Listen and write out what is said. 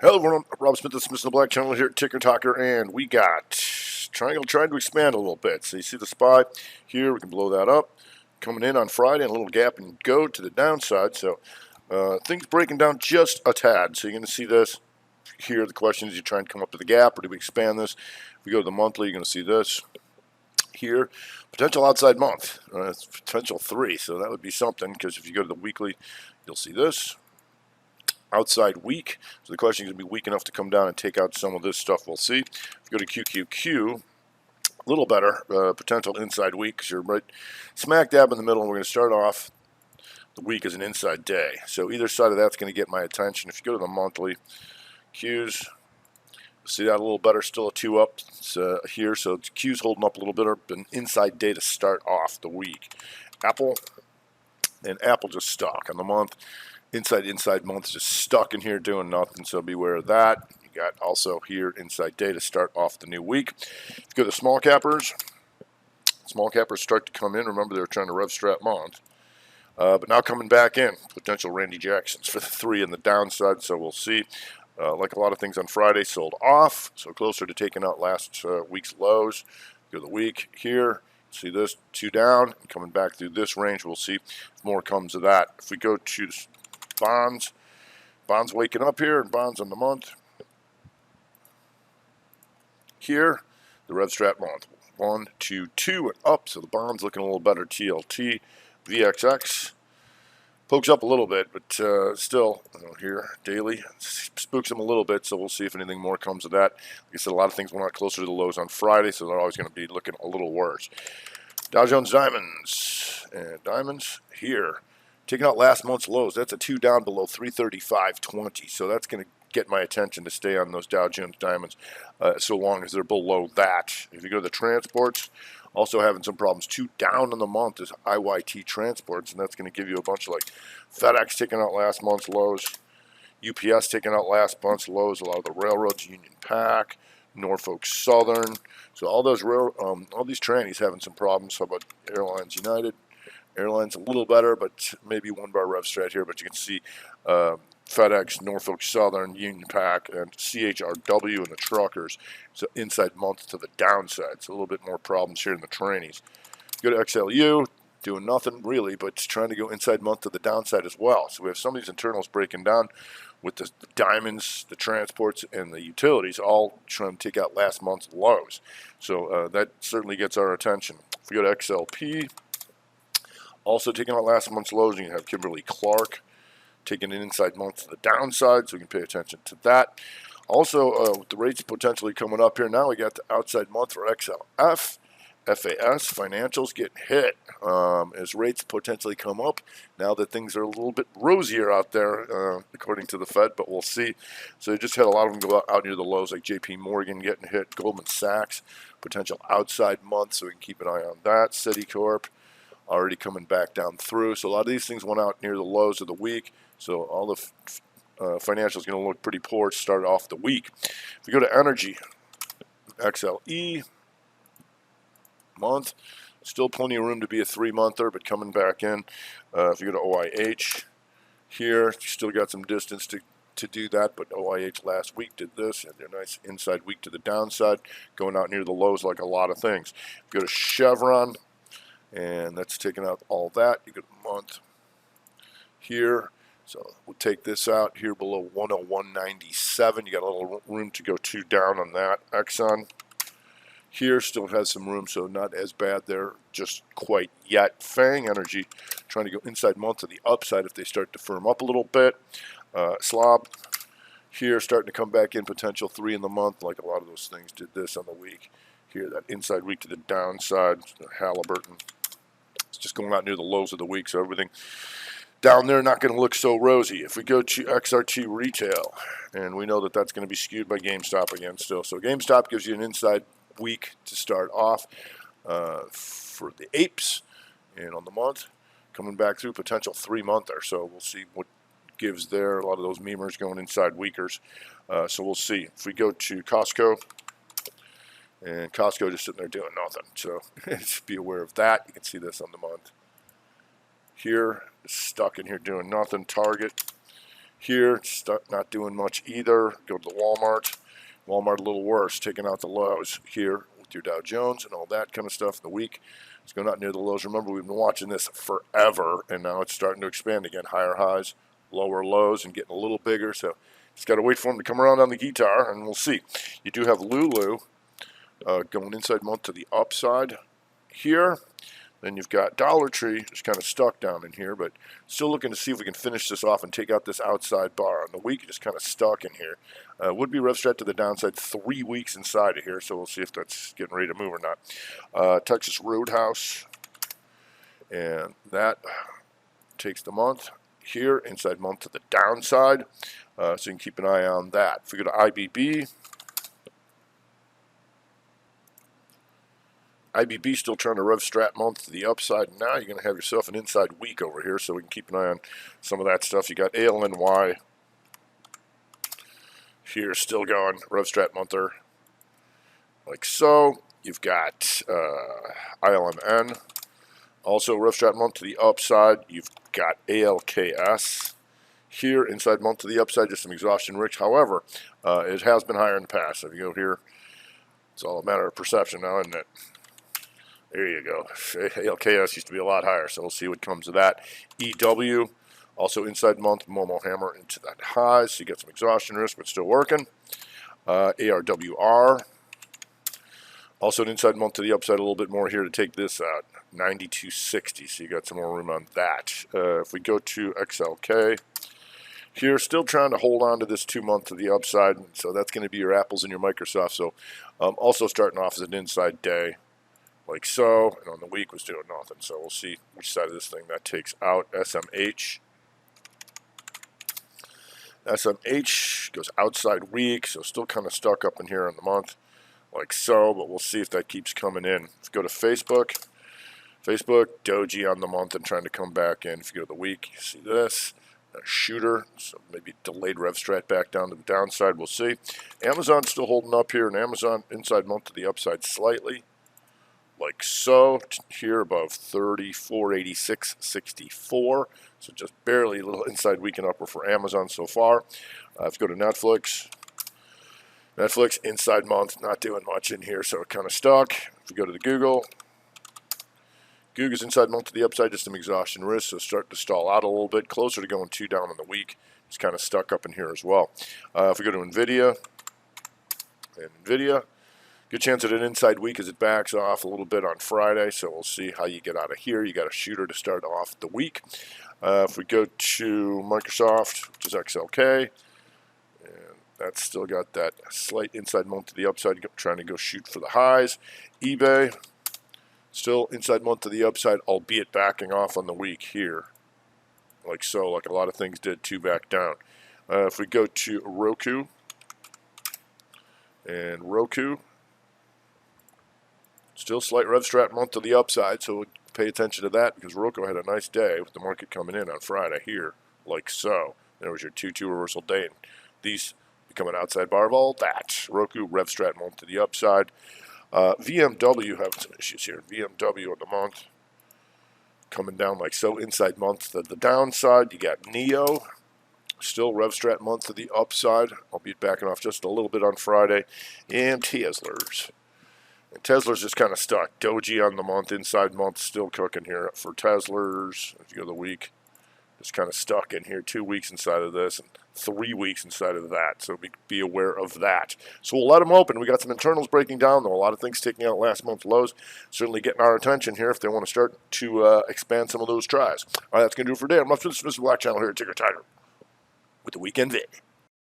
Hello everyone, Rob Smith, the Smith and the Black channel here at Ticker Talker, and we got Triangle trying to expand a little bit. So you see the SPY here, we can blow that up. Coming in on Friday, and a little gap and go to the downside. So things breaking down just a tad. So you're going to see this here. The question is, you try and come up to the gap, or do we expand this? If we go to the monthly, you're going to see this here. Potential outside month, it's potential 3. So that would be something, because if you go to the weekly, you'll see this. Outside weak, so the question is going to be weak enough to come down and take out some of this stuff. We'll see. If you go to QQQ, a little better, potential inside week, because you're right smack dab in the middle, and we're going to start off the week as an inside day. So either side of that's going to get my attention. If you go to the monthly Qs, see that a little better, still a 2 up here, so Q's holding up a little bit, an inside day to start off the week. Apple just stuck on the month. Inside month just stuck in here doing nothing, so beware of that. You got also here inside day to start off the new week. If you go to small cappers start to come in. Remember, they were trying to rev strap month, but now coming back in. Potential Randy Jacksons for the 3 in the downside, so we'll see. Like a lot of things on Friday, sold off, so closer to taking out last week's lows. Go to the week here. See this 2 down, and coming back through this range. We'll see if more comes of that. If we go to bonds waking up here, and bonds on the month here, the rev strap month 1, 2, 2 and up, so the bonds looking a little better. TLT, VXX pokes up a little bit, but still here daily spooks them a little bit, so we'll see if anything more comes of that. Like I said, a lot of things went out closer to the lows on Friday, so they're always going to be looking a little worse. Dow Jones diamonds, and diamonds here taking out last month's lows. That's a 2 down below 335.20. So that's going to get my attention to stay on those Dow Jones diamonds so long as they're below that. If you go to the transports, also having some problems. 2 down on the month is IYT transports, and that's going to give you a bunch of like FedEx taking out last month's lows, UPS taking out last month's lows, a lot of the railroads, Union Pac, Norfolk Southern. So all those all these trannies having some problems. How about Airlines United? Airlines a little better, but maybe 1 bar rev strat here. But you can see FedEx, Norfolk Southern, Union Pac, and CHRW and the truckers. So inside month to the downside. So a little bit more problems here in the trannies. Go to XLU, doing nothing really, but trying to go inside month to the downside as well. So we have some of these internals breaking down with the diamonds, the transports, and the utilities all trying to take out last month's lows. So that certainly gets our attention. If we go to XLP, also taking out last month's lows, you can have Kimberly-Clark taking an inside month to the downside, so we can pay attention to that. Also, with the rates potentially coming up here, now we got the outside month for XLF. FAS, financials getting hit as rates potentially come up now that things are a little bit rosier out there, according to the Fed, but we'll see. So you just had a lot of them go out near the lows, like JP Morgan getting hit, Goldman Sachs, potential outside month, so we can keep an eye on that. Citicorp already coming back down through. So a lot of these things went out near the lows of the week. So all the financials going to look pretty poor to start off the week. If we go to energy, XLE month, still plenty of room to be a 3-monther, but coming back in. If you go to OIH here, you still got some distance to do that, but OIH last week did this, and they're nice inside week to the downside, going out near the lows like a lot of things. If you go to Chevron, and that's taking out all that. You go to the month here, so we'll take this out here below 101.97. You got a little room to go 2 down on that. Exxon here still has some room, so not as bad there just quite yet. Fang Energy trying to go inside month to the upside if they start to firm up a little bit. Slob here starting to come back in, potential 3 in the month, like a lot of those things did this on the week. Here, that inside week to the downside. Halliburton, it's just going out near the lows of the week, so everything down there not going to look so rosy. If we go to XRT retail, and we know that that's going to be skewed by GameStop again still. So GameStop gives you an inside week to start off for the apes, and on the month coming back through, potential 3-monther. So we'll see what gives there. A lot of those memers going inside weakers. So we'll see. If we go to Costco, and Costco just sitting there doing nothing. So just be aware of that. You can see this on the month. Here, stuck in here doing nothing. Target Here, not doing much either. Go to the Walmart. Walmart a little worse, taking out the lows here with your Dow Jones and all that kind of stuff in the week. It's going out near the lows. Remember, we've been watching this forever, and now it's starting to expand again. Higher highs, lower lows, and getting a little bigger. So just got to wait for them to come around on the guitar, and we'll see. You do have Lulu going inside month to the upside here. Then you've got Dollar Tree, just kind of stuck down in here, but still looking to see if we can finish this off and take out this outside bar. On the week, just kind of stuck in here. Would be rev strat to the downside 3 weeks inside of here, so we'll see if that's getting ready to move or not. Texas Roadhouse, and that takes the month here, inside month to the downside, so you can keep an eye on that. If we go to IBB, IBB still trying to rev strat month to the upside. Now you're going to have yourself an inside week over here, so we can keep an eye on some of that stuff. You got ALNY here still going, rev strat monther like so. You've got ILMN, also rev strat month to the upside. You've got ALKS here, inside month to the upside, just some exhaustion rich. However, it has been higher in the past. So if you go here, it's all a matter of perception now, isn't it? There you go. ALKS used to be a lot higher, so we'll see what comes of that. EW, also inside month, Momo Hammer into that high, so you get some exhaustion risk, but still working. ARWR, also an inside month to the upside, a little bit more here to take this out. 92.60, so you got some more room on that. If we go to XLK, here, still trying to hold on to this 2 month to the upside, so that's going to be your Apples and your Microsoft. So also starting off as an inside day, like so, and on the week was doing nothing. So we'll see which side of this thing that takes out. SMH. SMH goes outside week, so still kind of stuck up in here on the month, like so, but we'll see if that keeps coming in. Let's go to Facebook. Facebook, Doji on the month and trying to come back in. If you go to the week, you see this. A shooter, so maybe delayed rev strat back down to the downside. We'll see. Amazon still holding up here, and Amazon inside month to the upside slightly, like so. Here above 34.86.64, so just barely a little inside week and upper for Amazon so far. Let's go to Netflix. Netflix inside month, not doing much in here, so it kind of stuck. If we go to the Google's inside month to the upside, just some exhaustion risk, so starting to stall out a little bit, closer to going 2 down on the week. It's kind of stuck up in here as well. If we go to NVIDIA, and NVIDIA, good chance at an inside week as it backs off a little bit on Friday, so we'll see how you get out of here. You got a shooter to start off the week. If we go to Microsoft, which is XLK, and that's still got that slight inside month to the upside, trying to go shoot for the highs. eBay, still inside month to the upside, albeit backing off on the week here, like so, like a lot of things did, 2 back down. If we go to Roku, and Roku, still slight rev strat month to the upside, so we'll pay attention to that because Roku had a nice day with the market coming in on Friday here, like so. There was your 2-2 reversal day, and these become an outside bar of all that. Roku, rev strat month to the upside. VMW having some issues here. VMW on the month coming down like so, inside month to the downside. You got Neo, still rev strat month to the upside, albeit backing off just a little bit on Friday. And Tesla's. And Tesla's just kind of stuck. Doji on the month, inside month, still cooking here for Tesla's. If you go the week, just kind of stuck in here. 2 weeks inside of this and 3 weeks inside of that, so be aware of that. So we'll let them open. We got some internals breaking down, though. A lot of things taking out last month's lows. Certainly getting our attention here if they want to start to expand some of those tries. All right, that's going to do it for today. I'm up to the Mr. Black channel here at Ticker Tiger with the Weekend Vid.